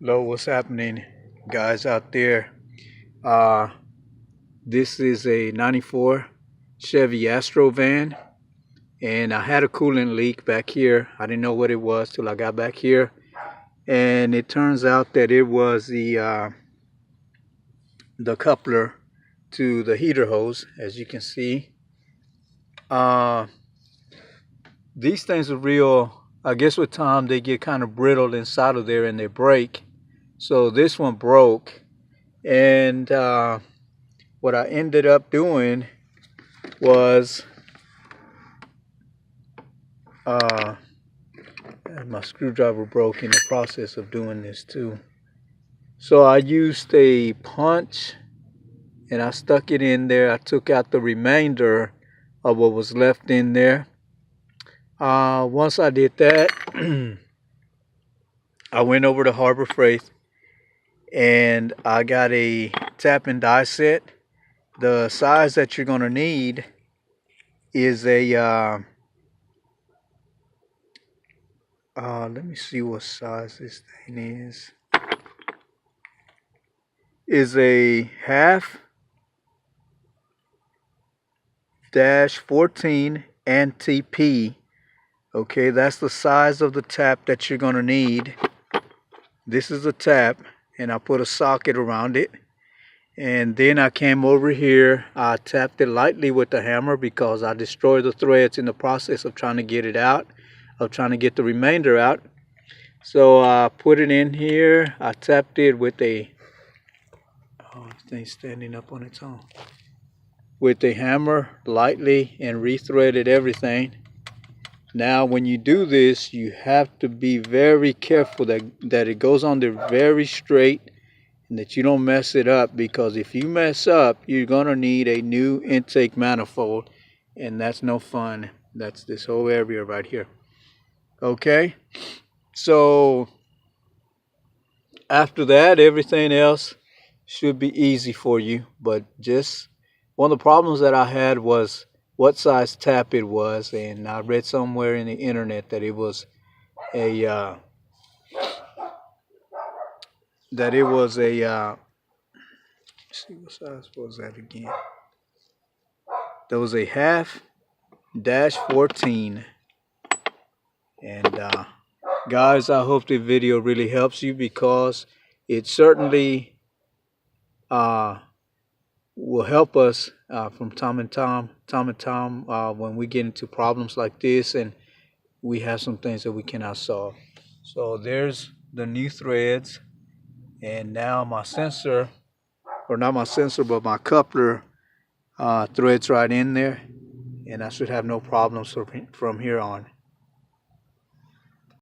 Hello, what's happening, guys out there? Uh, this is a '94 Chevy Astro van, and I had a coolant leak back here. I didn't know what it was till I got back here, and it turns out that it was the coupler to the heater hose, as you can see. Uh, these things are real. I guess with time they get kind of brittle inside of there and they break. So this one broke, and what I ended up doing was my screwdriver broke in the process of doing this too. So I used a punch and I stuck it in there. I took out the remainder of what was left in there. Once I did that, I went over to Harbor Freight and I got a tap and die set. The size that you're going to need is a let me see what size this thing is a half -14 NTP. Okay, that's the size of the tap that you're gonna need. This is a tap, and I put a socket around it. And then I came over here, I tapped it lightly with the hammer because I destroyed the threads in the process of trying to get it out, of trying to get the remainder out. So I put it in here, I tapped it with a, oh, this thing's standing up on its own, with a hammer lightly and rethreaded everything. Now when you do this, you have to be very careful that it goes on there very straight and that you don't mess it up, because if you mess up, you're gonna need a new intake manifold, and that's no fun. That's this whole area right here. Okay, so after that, everything else should be easy for you. But just one of the problems that I had was what size tap it was, and I read somewhere in the internet that it was a let's see, what size was that again? There was a half -14. And guys, I hope the video really helps you, because it certainly will help us from time to time when we get into problems like this and we have some things that we cannot solve. So there's the new threads, and now my sensor, or not my sensor, but my coupler threads right in there, and I should have no problems from here on.